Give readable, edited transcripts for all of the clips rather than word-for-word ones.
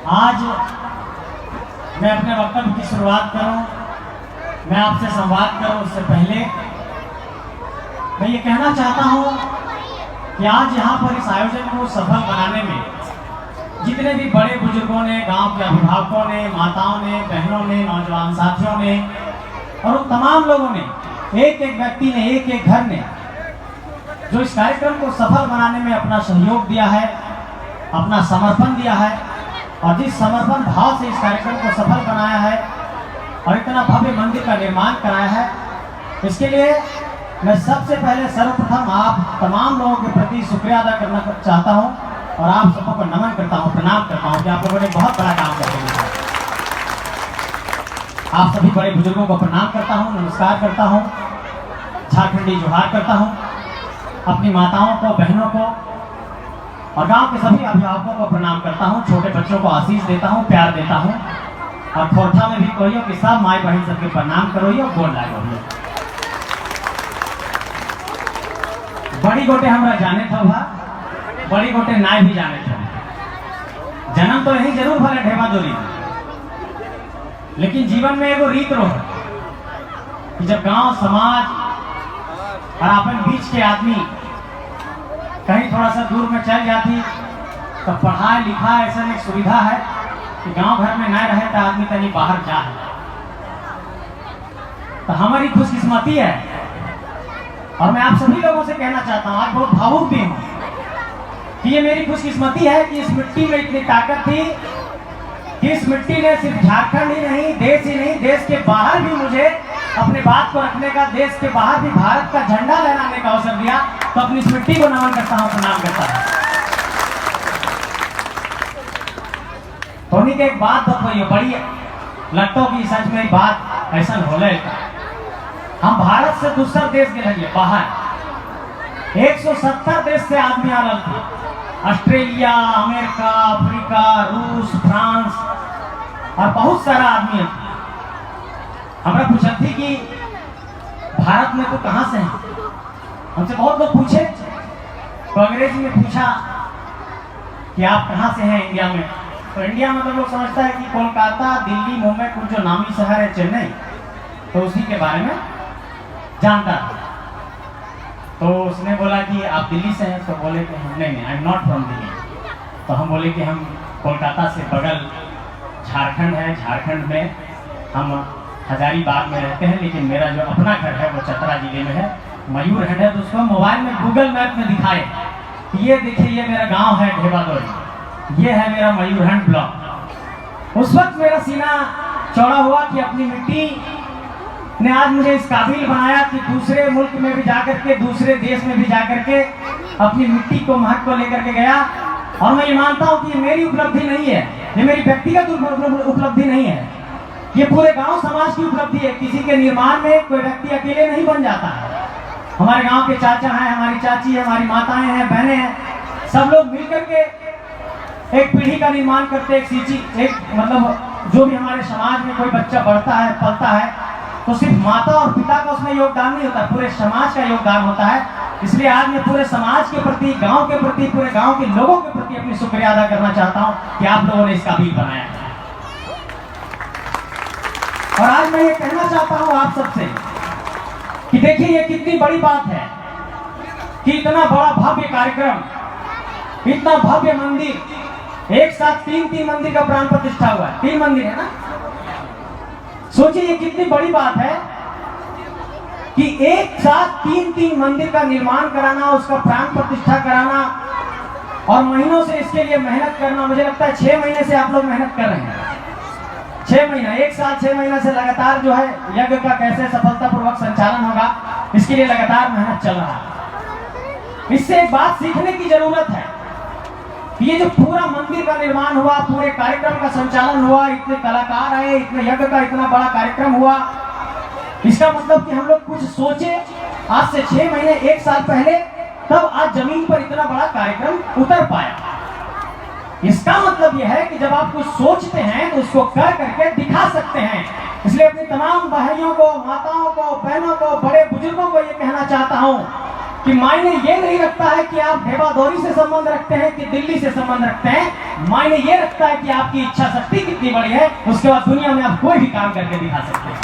आज मैं अपने वक्तव्य की शुरुआत करूं, मैं आपसे संवाद करूं उससे पहले मैं ये कहना चाहता हूं कि आज यहाँ पर इस आयोजन को सफल बनाने में जितने भी बड़े बुजुर्गों ने, गांव के अभिभावकों ने, माताओं ने, बहनों ने, नौजवान साथियों ने और उन तमाम लोगों ने, एक एक व्यक्ति ने, एक एक घर ने जो इस कार्यक्रम को सफल बनाने में अपना सहयोग दिया है, अपना समर्पण दिया है और जिस समर्पण भाव से इस कार्यक्रम को सफल बनाया है और इतना भव्य मंदिर का निर्माण कराया है, इसके लिए मैं सबसे पहले सर्वप्रथम आप तमाम लोगों के प्रति शुक्रिया अदा करना चाहता हूं और आप सबको को नमन करता हूं, प्रणाम करता हूं कि आप लोगों ने बहुत बड़ा काम कर दिया। आप सभी बड़े बुजुर्गों को प्रणाम करता हूं, नमस्कार करता हूं, झारखंडी जोहार करता हूं, अपनी माताओं को, बहनों को और गांव के सभी अभिभावकों को प्रणाम करता हूं, छोटे बच्चों को आशीष देता हूं, प्यार देता हूं और खोरठा में भी कहियो कि सब माई बहन सबके प्रणाम करो और गोड़ लागो। बड़ी गोटे हमरा जाने था भा, बड़ी गोटे नाय भी जाने थे। जन्म तो यही जरूर भले ढेवा दोरी, लेकिन जीवन में एगो रीत रहो कि जब गांव समाज और अपन बीच के आदमी कहीं थोड़ा सा दूर में चल जाती तो पढ़ाई लिखाई ऐसा एक सुविधा है कि गांव घर में न रहे तो आदमी कहीं बाहर जाए, तो हमारी खुशकिस्मती है। और मैं आप सभी लोगों से कहना चाहता हूं, आज बहुत भावुक भी हूं कि ये मेरी खुशकिस्मती है कि इस मिट्टी में इतनी ताकत थी कि इस मिट्टी ने सिर्फ झारखंड ही नहीं, देश ही नहीं, देश के बाहर भी मुझे अपने बात को रखने का, देश के बाहर भी भारत का झंडा लहराने का अवसर दिया। तो अपनी इस मिट्टी को नमन करता हूं, प्रणाम करता हूं। तो उन्हीं के एक बात बताइए, बड़ी लगता कि सच में बात ऐसा होले। हम भारत से दूसरा देश गए हैं बाहर, 170 देश से आदमी आ रहे थे, ऑस्ट्रेलिया, अमेरिका, अफ्रीका, रूस, फ्रांस और बहुत सारा आदमी है। हमरा पूछा थी कि भारत में तो कहां से है, हमसे बहुत लोग पूछे तो अंग्रेजी में पूछा कि आप कहां से हैं इंडिया में। तो इंडिया में तो लोग समझता है कि कोलकाता, दिल्ली, मुंबई, कुछ जो नामी शहर है, चेन्नई, तो उसी के बारे में जानता था। तो उसने बोला कि आप दिल्ली से हैं, तो बोले कि हम नहीं, I am not from Delhi. तो हम बोले कि हम कोलकाता से बगल झारखंड है, झारखंड में हम हजारीबाग में रहते हैं, लेकिन मेरा जो अपना घर है वो चतरा जिले में है, मयूरहंड है। तो उसको मोबाइल में गूगल मैप में दिखाए, ये देखिए ये मेरा गांव है ढेबादोरी, ये है मेरा मयूरहंड ब्लॉक। उस वक्त मेरा सीना चौड़ा हुआ कि अपनी मिट्टी ने आज मुझे इस काबिल बनाया कि दूसरे मुल्क में भी जाकर के, दूसरे देश में भी जाकर के अपनी मिट्टी को महत्व लेकर के गया। और मैं ये मानता हूँ कि ये मेरी उपलब्धि नहीं है, ये मेरी व्यक्तिगत उपलब्धि नहीं है, ये पूरे गांव समाज की उपलब्धि है। किसी के निर्माण में कोई व्यक्ति अकेले नहीं बन जाता है। हमारे गांव के चाचा हैं, हमारी चाची है, हमारी माताएं हैं, बहनें हैं, सब लोग मिलकर के एक पीढ़ी का निर्माण करते, एक मतलब जो भी हमारे समाज में कोई बच्चा बढ़ता है, पलता है, तो सिर्फ माता और पिता का उसमें योगदान नहीं होता, पूरे समाज का योगदान होता है। इसलिए आज मैं पूरे समाज के प्रति, गांव के प्रति, पूरे गांव के लोगों के प्रति अपनी शुक्रिया अदा करना चाहता हूं कि आप लोगों ने इस काबिल बनाया। और आज मैं ये कहना चाहता हूं आप सबसे कि देखिए ये कितनी बड़ी बात है कि इतना बड़ा भव्य कार्यक्रम, इतना भव्य मंदिर, एक साथ तीन मंदिर का प्राण प्रतिष्ठा हुआ है। 3 मंदिर है ना, सोचिए ये कितनी बड़ी बात है कि एक साथ 3 मंदिर का निर्माण कराना, उसका प्राण प्रतिष्ठा कराना और महीनों से इसके लिए मेहनत करना। मुझे लगता है 6 महीने से आप लोग मेहनत कर रहे हैं, 6 महीना, एक साल 6 महीना से लगातार जो है यज्ञ का कैसे सफलतापूर्वक संचालन होगा, इसके लिए लगातार मेहनत चल रहा है। इससे एक बात सीखने की जरूरत है कि ये जो पूरा मंदिर का निर्माण हुआ, पूरे कार्यक्रम का संचालन हुआ, इतने कलाकार आए, इतने यज्ञ का इतना बड़ा कार्यक्रम हुआ, इसका मतलब कि हम लोग कुछ सोचे आज से 6 महीने, 1 साल पहले, तब आज जमीन पर इतना बड़ा कार्यक्रम उतर पाया। इसका मतलब यह है कि जब आप कुछ सोचते हैं तो उसको कर करके दिखा सकते हैं। इसलिए अपनी तमाम भाइयों को, माताओं को, बहनों को, बड़े बुजुर्गों को ये कहना चाहता हूं कि मायने ये नहीं रखता है कि आप ढेबादौरी से संबंध रखते हैं कि दिल्ली से संबंध रखते हैं। मायने ये रखता है कि आपकी इच्छा शक्ति कितनी बड़ी है, उसके बाद दुनिया में आप कोई भी काम करके दिखा सकते हैं।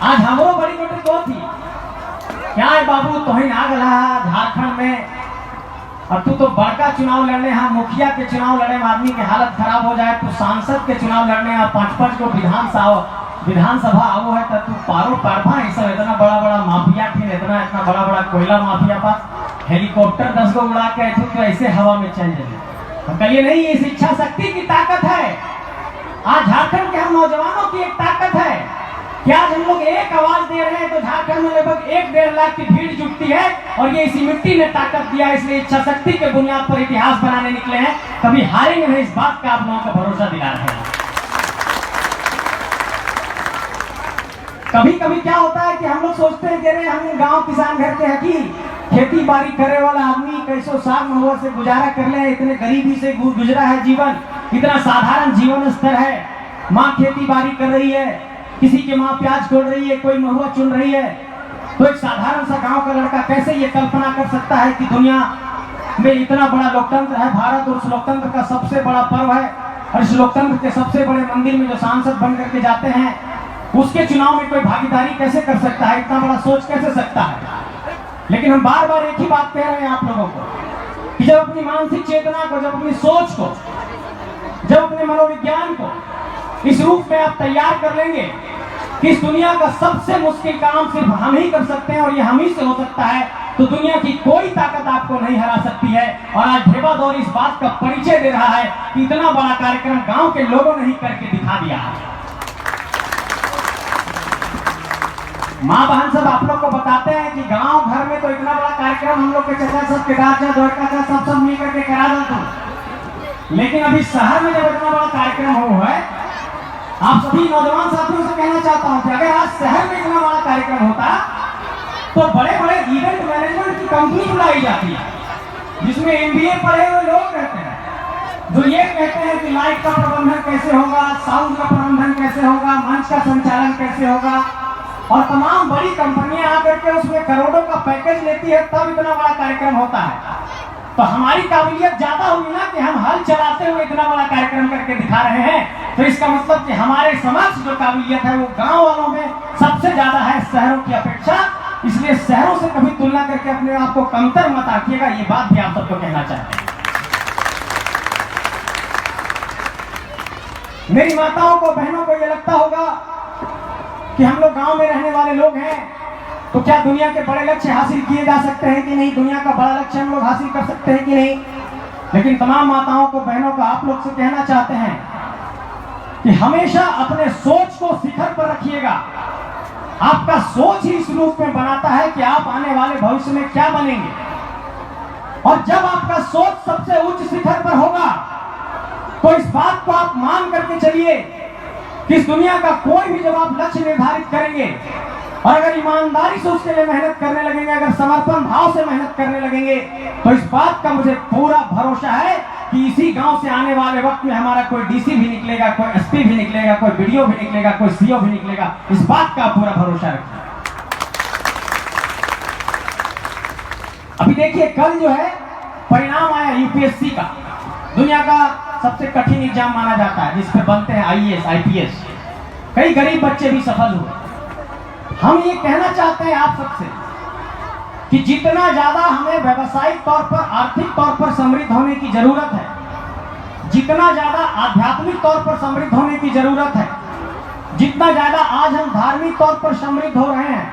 आज हमरो बड़ी मोटी तो थी क्या है बाबू, तोहिन आ गला झारखंड में और तू तो बड़का चुनाव लड़ने, हाँ मुखिया के चुनाव लड़ने में आदमी की हालत खराब हो जाए, तो सांसद के चुनाव लड़ने 5-5 को विधानसभा आओ है, तो तू पारो पारफा ये सब इतना बड़ा बड़ा माफिया थी, इतना बड़ा बड़ा कोयला माफिया पास हेलीकॉप्टर 10 को उड़ा के तो ऐसे हवा में चल जाए। हम कहिए नहीं, इस इच्छा शक्ति की ताकत है। आज झारखंड के हम नौजवानों की एक ताकत है कि आज हम लोग एक आवाज दे रहे हैं तो झारखंड में लगभग 1-1.5 लाख की भीड़ जुटती है, और ये इसी मिट्टी ने ताकत दिया। इसलिए इच्छा शक्ति के बुनियाद पर इतिहास बनाने निकले हैं, कभी हारेंगे नहीं, इस बात का आप लोगों को भरोसा दिला रहे हैं। कभी कभी क्या होता है कि हम लोग सोचते हैं कि अरे हम गांव किसान घर के हकी खेती बाड़ी करे वाला आदमी कैसो साग महुआ से गुजारा कर ले, इतने गरीबी से गुजरा है जीवन, इतना साधारण जीवन स्तर है। माँ खेती बाड़ी कर रही है, किसी की माँ प्याज तोड़ रही है, कोई महुआ चुन रही है, तो एक साधारण सा गांव का लड़का कैसे ये कल्पना कर सकता है कि दुनिया में इतना बड़ा लोकतंत्र है भारत, और उस लोकतंत्र का सबसे बड़ा पर्व है, और इस लोकतंत्र के सबसे बड़े मंदिर में जो सांसद बन करके जाते हैं उसके चुनाव में कोई भागीदारी कैसे कर सकता है, इतना बड़ा सोच कैसे सकता है। लेकिन हम बार बार एक ही बात कह रहे हैं आप लोगों को कि जब अपनी मानसिक चेतना को, जब अपनी सोच को, जब अपने मनोविज्ञान को इस रूप में आप तैयार कर लेंगे कि इस दुनिया का सबसे मुश्किल काम सिर्फ हम ही कर सकते हैं और ये हम ही से हो सकता है, तो दुनिया की कोई ताकत आपको नहीं हरा सकती है। और आज ढेबादौरी इस बात का परिचय दे रहा है कि इतना बड़ा कार्यक्रम गांव के लोगों ने ही करके दिखा दिया है। माँ बहन सब आप लोग को बताते हैं कि गांव घर में तो इतना बड़ा कार्यक्रम हम लोग के चाचा सब के द्वारका सब मिल करके करा देते हैं, लेकिन अभी शहर में जब इतना बड़ा कार्यक्रम हुआ है, आप सभी नौजवान साथियों से कहना चाहता हूं कि अगर आज शहर में इतना बड़ा कार्यक्रम होता तो बड़े बड़े इवेंट मैनेजमेंट की कंपनी बुलाई जाती है, जिसमें MBA पढ़े हुए लोग रहते हैं, जो ये कहते हैं कि लाइट का प्रबंधन कैसे होगा, साउंड का प्रबंधन कैसे होगा, मंच का संचालन कैसे होगा, और तमाम बड़ी कंपनियां आकर के उसमें करोड़ों का पैकेज लेती है, तब इतना बड़ा कार्यक्रम होता है। तो हमारी काबिलियत ज्यादा होगी ना कि हम हल चलाते हुए इतना बड़ा कार्यक्रम करके दिखा रहे हैं, तो इसका मतलब कि हमारे समक्ष जो काबिलियत है वो गांव वालों में सबसे ज्यादा है शहरों की अपेक्षा। इसलिए शहरों से कभी तुलना करके अपने आप को कमतर मत आंकिएगा, ये बात भी आप सबको कहना चाहते हैं। मेरी माताओं को, बहनों को ये लगता होगा कि हम लोग गांव में रहने वाले लोग हैं, तो क्या दुनिया के बड़े लक्ष्य हासिल किए जा सकते हैं कि नहीं, दुनिया का बड़ा लक्ष्य हम लोग हासिल कर सकते हैं कि नहीं। लेकिन तमाम माताओं को, बहनों को आप लोग से कहना चाहते हैं कि हमेशा अपने सोच को शिखर पर रखिएगा। आपका सोच ही इस रूप में बनाता है कि आप आने वाले भविष्य में क्या बनेंगे, और जब आपका सोच सबसे उच्च शिखर पर होगा तो इस बात को आप मान करके चलिए कि इस दुनिया का कोई भी जब आप लक्ष्य निर्धारित करेंगे और अगर ईमानदारी से उसके लिए मेहनत करने लगेंगे, अगर समर्पण भाव से मेहनत करने लगेंगे, तो इस बात का मुझे पूरा भरोसा है कि इसी गांव से आने वाले वक्त में हमारा कोई DC भी निकलेगा, कोई SP भी निकलेगा, कोई BDO भी निकलेगा, कोई CO भी निकलेगा। इस बात का पूरा भरोसा रखिए। अभी देखिए, कल जो है परिणाम आया UPSC का, दुनिया का सबसे कठिन एग्जाम माना जाता है, जिसपे बनते हैं IAS IPS। कई गरीब बच्चे भी सफल हुए। हम ये कहना चाहते हैं आप सबसे कि जितना ज्यादा हमें व्यावसायिक तौर पर, आर्थिक तौर पर समृद्ध होने की जरूरत है, जितना ज्यादा आध्यात्मिक तौर पर समृद्ध होने की जरूरत है, जितना ज्यादा आज हम धार्मिक तौर पर समृद्ध हो रहे हैं,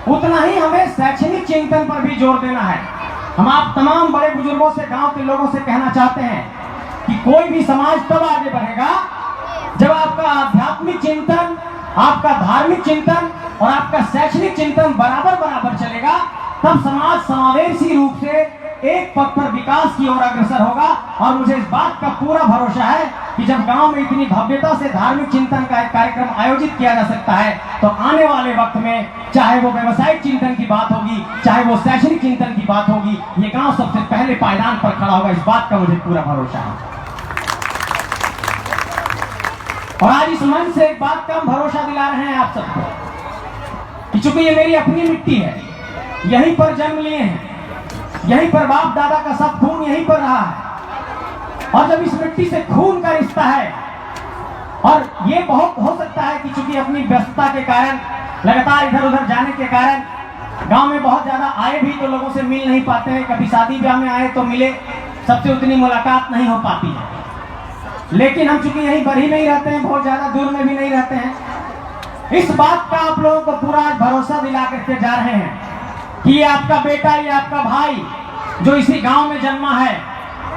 उतना ही हमें शैक्षणिक चिंतन पर भी जोर देना है। हम आप तमाम बड़े बुजुर्गों से, गांव के लोगों से कहना चाहते हैं कि कोई भी समाज तब आगे बढ़ेगा जब आपका आध्यात्मिक चिंतन, आपका धार्मिक चिंतन और आपका शैक्षणिक चिंतन बराबर बराबर चलेगा। तब समाज समावेशी रूप से एक पथ पर विकास की ओर अग्रसर होगा। और मुझे इस बात का पूरा भरोसा है कि जब गांव में इतनी भव्यता से धार्मिक चिंतन का एक कार्यक्रम आयोजित किया जा सकता है, तो आने वाले वक्त में चाहे वो व्यवसायिक चिंतन की बात होगी, चाहे वो शैक्षणिक चिंतन की बात होगी, ये गांव सबसे पहले पायदान पर खड़ा होगा। इस बात का मुझे पूरा भरोसा है। और आज इस मंच से एक बात का हम भरोसा दिला रहे हैं आप सबको कि कि चूंकि ये मेरी अपनी मिट्टी है, यहीं पर जन्म लिए हैं, यहीं पर बाप दादा का सब खून यहीं पर रहा है, और जब इस मिट्टी से खून का रिश्ता है, और ये बहुत हो सकता है कि चूंकि अपनी व्यस्तता के कारण, लगातार इधर उधर जाने के कारण गांव में बहुत ज्यादा आए भी तो लोगों से मिल नहीं पाते हैं, कभी शादी ब्याह में आए तो मिले, सबसे उतनी मुलाकात नहीं हो पाती है। लेकिन हम चूंकि यहीं बरही में ही रहते हैं, बहुत ज्यादा दूर में भी नहीं रहते हैं, इस बात का आप लोगों को पूरा भरोसा दिला करके जा रहे हैं कि ये आपका बेटा, ये आपका भाई जो इसी गांव में जन्मा है,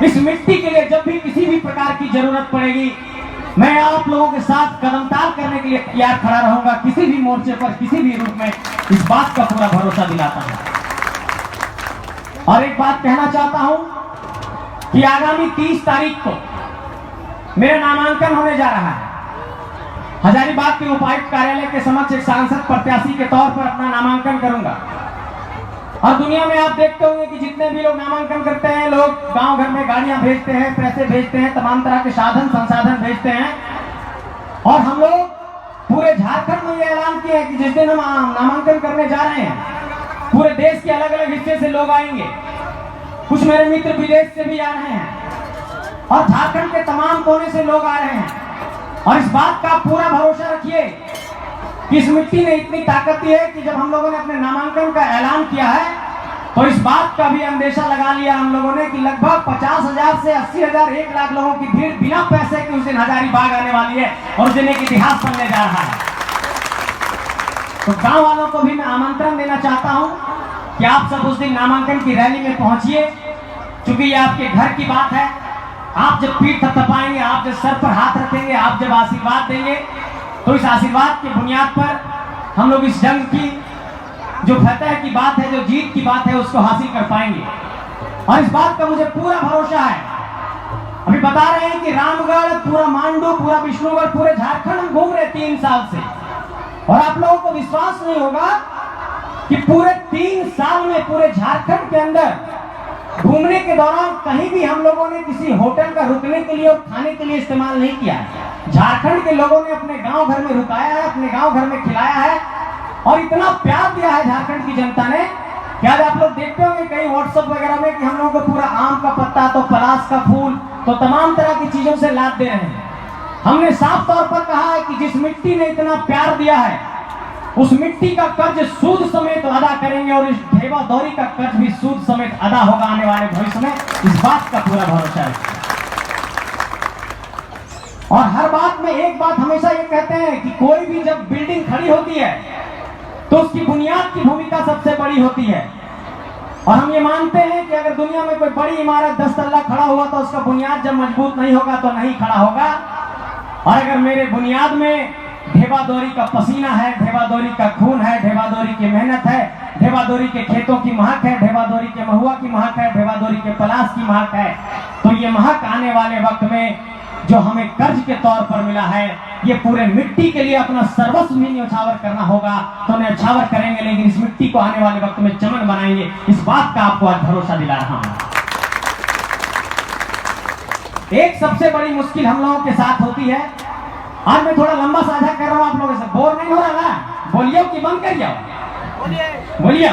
इस मिट्टी के लिए जब भी किसी भी प्रकार की जरूरत पड़ेगी, मैं आप लोगों के साथ कदमताल करने के लिए तैयार खड़ा रहूंगा, किसी भी मोर्चे पर, किसी भी रूप में। इस बात का पूरा भरोसा दिलाता हूं। और एक बात कहना चाहता हूं कि आगामी 30 तारीख को मेरा नामांकन होने जा रहा है। हजारीबाग के उपायुक्त कार्यालय के समक्ष एक सांसद प्रत्याशी के तौर पर अपना नामांकन करूंगा। और दुनिया में आप देखते होंगे कि जितने भी लोग नामांकन करते हैं, लोग गांव घर में गाड़ियां भेजते हैं, पैसे भेजते हैं, तमाम तरह के साधन संसाधन भेजते हैं। और हम लोग पूरे झारखंड में ये ऐलान किया है कि जिस दिन हम नामांकन करने जा रहे हैं, पूरे देश के अलग अलग हिस्से से लोग आएंगे। कुछ मेरे मित्र विदेश से भी आ रहे हैं, और झारखंड के तमाम कोने से लोग आ रहे हैं। और इस बात का पूरा भरोसा रखिए कि इस मिट्टी ने इतनी ताकत दी है कि जब हम लोगों ने अपने नामांकन का ऐलान किया है, तो इस बात का भी अंदेशा लगा लिया हम लोगों ने कि लगभग 50,000 से 80,000, 1 लाख लोगों की भीड़ बिना पैसे के उस दिन हजारीबाग आने वाली है, और उस दिन एक इतिहास बनने जा रहा है। तो गांव वालों को भी मैं आमंत्रण देना चाहता हूं कि आप सब उस दिन नामांकन की रैली में पहुंचिए, क्योंकि ये आपके घर की बात है। आप जब पीठ थपथपाएंगे, आप जब सर पर हाथ रखेंगे, आप जब आशीर्वाद देंगे, तो इस आशीर्वाद की बुनियाद पर हम लोग इस जंग की जो फतह की बात है, जो जीत की बात है, उसको हासिल कर पाएंगे। और इस बात का मुझे पूरा भरोसा है। अभी बता रहे हैं कि रामगढ़, पूरा मांडू, पूरा विष्णुगढ़, पूरे झारखंड हम घूम रहे 3 साल से, और आप लोगों को विश्वास नहीं होगा कि पूरे 3 साल में पूरे झारखंड के अंदर घूमने के दौरान कहीं भी हम लोगों ने किसी होटल का रुकने के लिए और खाने के लिए इस्तेमाल नहीं किया है। झारखंड के लोगों ने अपने गांव घर में रुकाया है, अपने गांव घर में खिलाया है, और इतना प्यार दिया है झारखंड की जनता ने कि आज आप लोग देखते होंगे कहीं व्हाट्सएप वगैरह में कि हम लोगों को पूरा आम का पत्ता, तो पलाश का फूल, तो तमाम तरह की चीजों से लाद दे रहे हैं। हमने साफ तौर पर कहा है कि जिस मिट्टी ने इतना प्यार दिया है, उस मिट्टी का कर्ज सूद समेत अदा करेंगे, और इस ढेबा दौरी का कर्ज भी सूद समेत अदा होगा आने वाले भविष्य में। इस बात का पूरा भरोसा है। और हर बात में एक बात हमेशा ये कहते हैं कि कोई भी जब बिल्डिंग खड़ी होती है तो उसकी बुनियाद की भूमिका सबसे बड़ी होती है। और हम ये मानते हैं कि अगर दुनिया में कोई बड़ी इमारत 10 तल्ला खड़ा हुआ तो उसका बुनियाद जब मजबूत नहीं होगा तो नहीं खड़ा होगा। और अगर मेरे बुनियाद में ढेबादोरी का पसीना है, ढेबादोरी का खून है, ढेबादोरी की मेहनत है, ढेबादोरी के खेतों की महक है, ढेबादोरी के महुआ की महक है, ढेबादोरी के पलाश की महक है, तो ये महक आने वाले वक्त में जो हमें कर्ज के तौर पर मिला है, ये पूरे मिट्टी के लिए अपना सर्वस्व भी न्यौछावर करना होगा तो न्यौछावर करेंगे, लेकिन इस मिट्टी को आने वाले वक्त में चमन बनाएंगे। इस बात का आपको आज भरोसा दिला रहा हूं। एक सबसे बड़ी मुश्किल हम लोगों के साथ होती है। आज मैं थोड़ा लंबा साझा कर रहा हूं आप लोगों से, बोर नहीं हो रहा ना? बोलिए कि बंद कर जाओ, बोलिए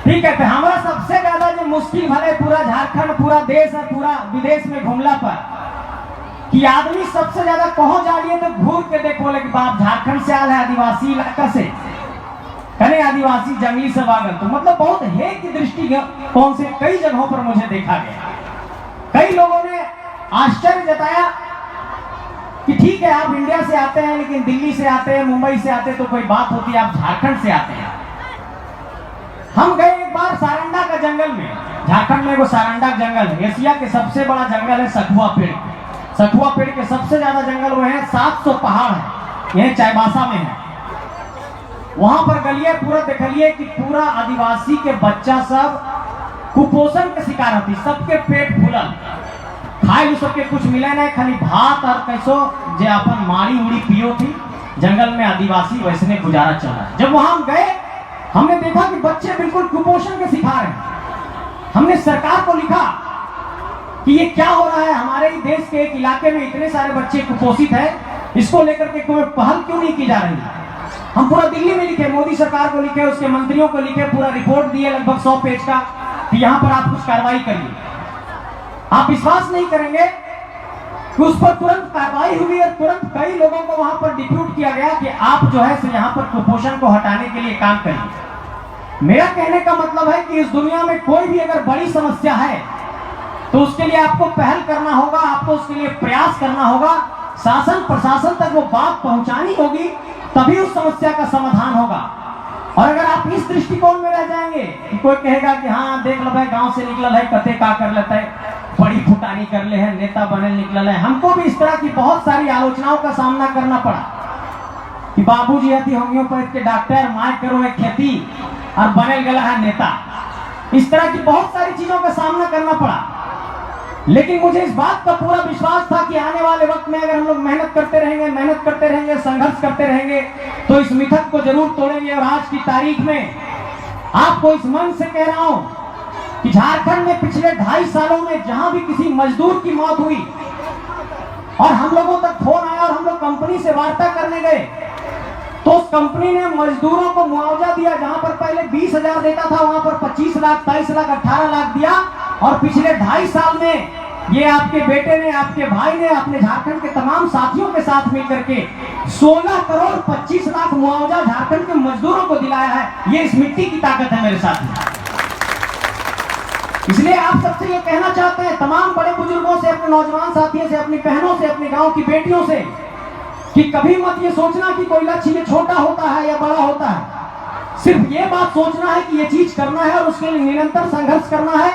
ठीक है। तो हमारा सबसे ज्यादा जो मुश्किल भले पूरा झारखंड, पूरा देश और पूरा विदेश में घूमला पर कि आदमी सबसे ज्यादा कहो जा रही है तो घूर के देखो, बोले कि बाप झारखंड से आया है, आदिवासी इलाका से, कने आदिवासी जंगली सब आ गए, तो मतलब बहुत है की दृष्टि कौन से कई जगहों पर मुझे देखा गया। कई लोगों ने आश्चर्य जताया कि ठीक है आप इंडिया से आते हैं, लेकिन दिल्ली से आते हैं, मुंबई से आते हैं तो कोई बात होती है, आप झारखंड से आते हैं। हम गए एक बार सारंडा का जंगल में, झारखंड में वो सारंडा जंगल है, एशिया के सबसे बड़ा जंगल है सखुआ पेड़। सखुआ पेड़ के सबसे ज्यादा जंगल वो है, 700 पहाड़ है, यह चाईबासा में है। वहां पर गलिए पूरा देखलिए कि पूरा आदिवासी के बच्चा सब कुपोषण के शिकार होती, सबके पेट फूलल, खाए सबके कुछ मिले नहीं, खाली भात और कैसो जे अपन मारी उड़ी पियो थी। जंगल में आदिवासी वैसने गुजारा चल रहा है। जब वहां हम गए हमने देखा कि बच्चे बिल्कुल कुपोषण के शिकार हैं। हमने सरकार को लिखा कि ये क्या हो रहा है, हमारे ही देश के एक इलाके में इतने सारे बच्चे कुपोषित हैं, इसको लेकर के कोई पहल क्यों नहीं की जा रही है। हम पूरा दिल्ली में लिखे, मोदी सरकार को लिखे, उसके मंत्रियों को लिखे, पूरा रिपोर्ट दिए लगभग 100 पेज का कि यहाँ पर आप कुछ कार्रवाई करिए। आप विश्वास नहीं करेंगे कि उस पर तुरंत कार्रवाई हुई और तुरंत कई लोगों को वहां पर डिप्यूट किया गया कि आप जो है सो यहाँ पर कुपोषण को हटाने के लिए काम करिए। मेरा कहने का मतलब है कि इस दुनिया में कोई भी अगर बड़ी समस्या है तो उसके लिए आपको पहल करना होगा, आपको उसके लिए प्रयास करना होगा, शासन प्रशासन तक वो बात पहुंचानी होगी, तभी उस समस्या का समाधान होगा। और अगर आप इस दृष्टिकोण में रह जाएंगे कि कोई कहेगा कि हाँ देख लो भाई गांव से निकल है, कते का कर लेता है, बड़ी फुटानी कर ले है, नेता बने निकल है। हमको भी इस तरह की बहुत सारी आलोचनाओं का सामना करना पड़ा कि बाबूजी अति होम्योपैथ के डॉक्टर, माय करो एक खेती और बने गला है नेता। इस तरह की बहुत सारी चीजों का सामना करना पड़ा, लेकिन मुझे इस बात का पूरा विश्वास था कि आने वाले वक्त में अगर हम लोग मेहनत करते रहेंगे, संघर्ष करते रहेंगे तो इस मिथक को जरूर तोड़ेंगे। और आज की तारीख में आपको इस मन से कह रहा हूं कि झारखंड में पिछले 2.5 सालों में जहां भी किसी मजदूर की मौत हुई और हम लोगों तक फोन आया और हम लोग कंपनी से वार्ता करने गए तो उस कंपनी ने मजदूरों को मुआवजा दिया। जहां पर पहले 20,000 देता था वहां पर 25 लाख, 23 लाख, 18 लाख दिया। और पिछले 2.5 साल में ये आपके बेटे ने, आपके भाई ने अपने झारखंड के तमाम साथियों के साथ मिलकर के 16 करोड़ 25 लाख मुआवजा झारखंड के मजदूरों को दिलाया है। ये इस मिट्टी की ताकत है मेरे साथ। इसलिए आप सबसे ये कहना चाहते हैं, तमाम बड़े बुजुर्गों से, अपने नौजवान साथियों से, अपनी बहनों से, अपने गांव की बेटियों से, कि कभी मत ये सोचना कि कोई लक्ष्य ये छोटा होता है या बड़ा होता है। सिर्फ ये बात सोचना है कि ये चीज करना है और उसके लिए निरंतर संघर्ष करना है।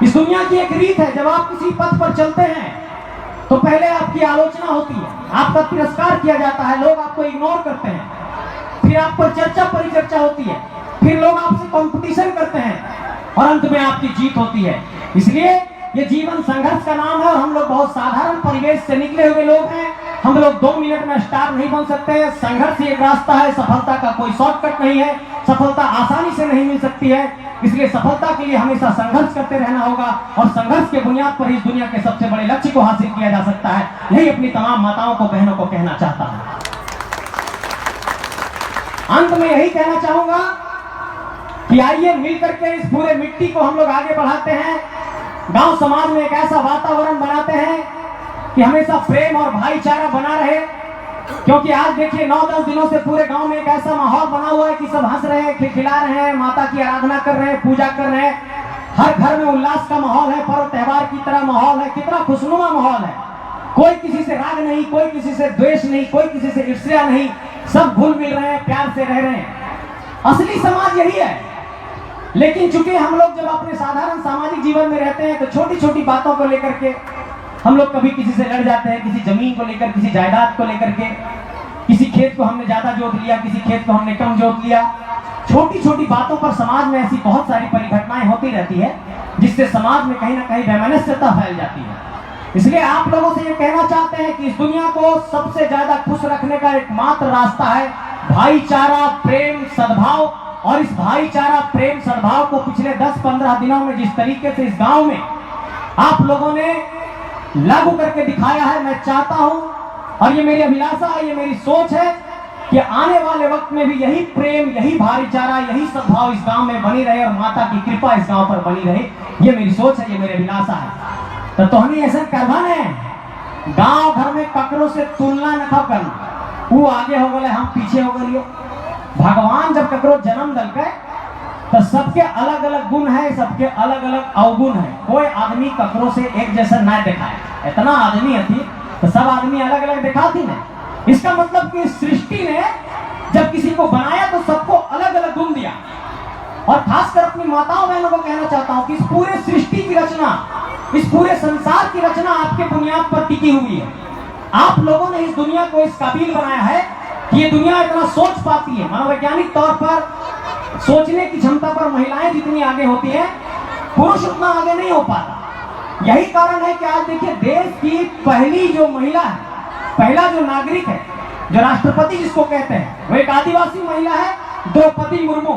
इस दुनिया की एक रीत है, जब आप किसी पथ पर चलते हैं तो पहले आपकी आलोचना होती है, आपका तिरस्कार किया जाता है, लोग आपको इग्नोर करते हैं, फिर आप पर चर्चा परिचर्चा होती है, फिर लोग आपसे कंपटीशन करते हैं और अंत में आपकी जीत होती है। इसलिए ये जीवन संघर्ष का नाम है और हम लोग बहुत साधारण परिवेश से निकले हुए लोग हैं। हम लोग 2 मिनट में स्टार नहीं बन सकते। संघर्ष एक रास्ता है, सफलता का कोई शॉर्टकट नहीं है, सफलता आसानी से नहीं मिल सकती है। इसलिए सफलता के लिए हमेशा संघर्ष करते रहना होगा और संघर्ष के बुनियाद पर इस दुनिया के सबसे बड़े लक्ष्य को हासिल किया जा सकता है। यही अपनी तमाम माताओं को, बहनों को कहना चाहता हूं। अंत में यही कहना चाहूंगा कि आइए मिलकर के इस पूरे मिट्टी को हम लोग आगे बढ़ाते हैं, गांव समाज में एक ऐसा वातावरण बनाते हैं कि हमेशा प्रेम और भाईचारा बना रहे। क्योंकि आज देखिए 9-10 दिनों से पूरे गांव में एक ऐसा माहौल बना हुआ है कि सब हंस रहे हैं, खिलखिला रहे हैं, माता की आराधना कर रहे हैं, पूजा कर रहे हैं। हर घर में उल्लास का माहौल है, पर्व त्योहार की तरह माहौल है, कितना खुशनुमा माहौल है। कोई किसी से राग नहीं, कोई किसी से द्वेष नहीं, कोई किसी से ईर्ष्या नहीं, सब घुल मिल रहे हैं, प्यार से रह रहे हैं। असली समाज यही है। लेकिन चूंकि हम लोग जब अपने साधारण सामाजिक जीवन में रहते हैं तो छोटी छोटी बातों को लेकर के हम लोग कभी किसी से लड़ जाते हैं, किसी जमीन को लेकर, किसी जायदाद को लेकर के, किसी खेत को हमने ज्यादा जोत लिया, किसी खेत को हमने कम जोत लिया। छोटी छोटी बातों पर समाज में ऐसी बहुत सारी परिघटनाएं होती रहती है जिससे समाज में कहीं ना कहीं वैमनस्यता फैल जाती है। इसलिए आप लोगों से ये कहना चाहते हैं कि इस दुनिया को सबसे ज्यादा खुश रखने का एकमात्र रास्ता है भाईचारा, प्रेम, सद्भाव। और इस भाईचारा, प्रेम, सद्भाव को पिछले 10-15 दिनों में जिस तरीके से इस गांव में आप लोगों ने लागू करके दिखाया है, मैं चाहता हूं और ये मेरी अभिलाषा है, ये मेरी सोच है कि आने वाले वक्त में भी यही प्रेम, यही भाईचारा, यही सद्भाव इस गांव में बनी रहे और माता की कृपा इस गांव पर बनी रहे। ये मेरी सोच है, ये मेरी अभिलाषा है। तो तोहनी ऐसा करवाने गांव घर में ककरों से तुलना न करना, वो आगे हो गए, हम पीछे हो गए। भगवान जब ककरो जन्म दल गए तो सबके अलग अलग गुण है, सबके अलग अलग अवगुण है। कोई आदमी ककरों से एक जैसा ना दिखाए। इतना आदमी थी तो सब आदमी अलग अलग दिखाती ना। इसका मतलब कि सृष्टि ने जब किसी को बनाया तो सबको अलग अलग गुण दिया। और खासकर अपनी माताओं बहनों को कहना चाहता हूं कि इस पूरे सृष्टि की रचना, इस पूरे संसार की रचना आपके बुनियाद पर टिकी हुई है। आप लोगों ने इस दुनिया को इस काबिल बनाया है कि ये दुनिया इतना सोच पाती है। मनोवैज्ञानिक तौर पर सोचने की क्षमता पर महिलाएं जितनी आगे होती हैं, पुरुष उतना आगे नहीं हो पाता। यही कारण है कि आज देखिए देश की पहली जो महिला है, पहला जो नागरिक है, जो राष्ट्रपति जिसको कहते हैं, वो एक आदिवासी महिला है, द्रौपदी मुर्मू।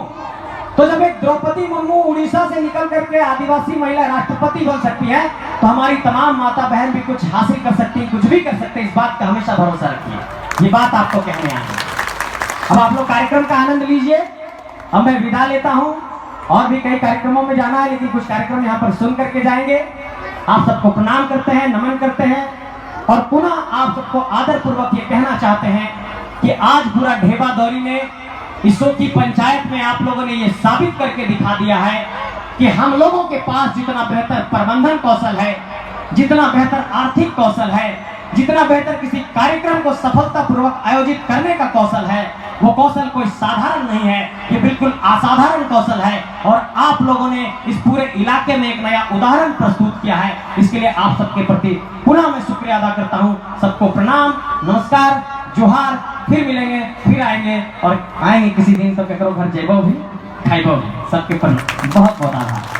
तो जब एक द्रौपदी मुर्मू उड़ीसा से निकल करके आदिवासी महिला राष्ट्रपति बन सकती है तो हमारी तमाम माता बहन भी कुछ हासिल कर सकती है, कुछ भी कर सकते हैं। इस बात का हमेशा भरोसा रखिए। ये बात आपको कहने आई है। अब आप लोग कार्यक्रम का आनंद लीजिए। अब मैं विदा लेता हूं, और भी कई कार्यक्रमों में जाना है, लेकिन कुछ कार्यक्रम यहाँ पर सुन करके जाएंगे। आप सबको प्रणाम करते हैं, नमन करते हैं, और पुनः आप सबको आदरपूर्वक ये कहना चाहते हैं कि आज पूरा ढेबा दौरी में इसो की पंचायत में आप लोगों ने ये साबित करके दिखा दिया है कि हम लोगों के पास जितना बेहतर प्रबंधन कौशल है, जितना बेहतर आर्थिक कौशल है, जितना बेहतर किसी कार्यक्रम को सफलतापूर्वक आयोजित करने का कौशल है, वो कौशल कोई साधारण नहीं है, ये बिल्कुल असाधारण कौशल है। और आप लोगों ने इस पूरे इलाके में एक नया उदाहरण प्रस्तुत किया है। इसके लिए आप सबके प्रति पुनः मैं शुक्रिया अदा करता हूँ। सबको प्रणाम, नमस्कार, जोहार। फिर मिलेंगे, फिर आएंगे, और आएंगे किसी दिन तो केकरो घर जेबो भी, खाइबो भी। सबके प्रति बहुत बहुत आभार।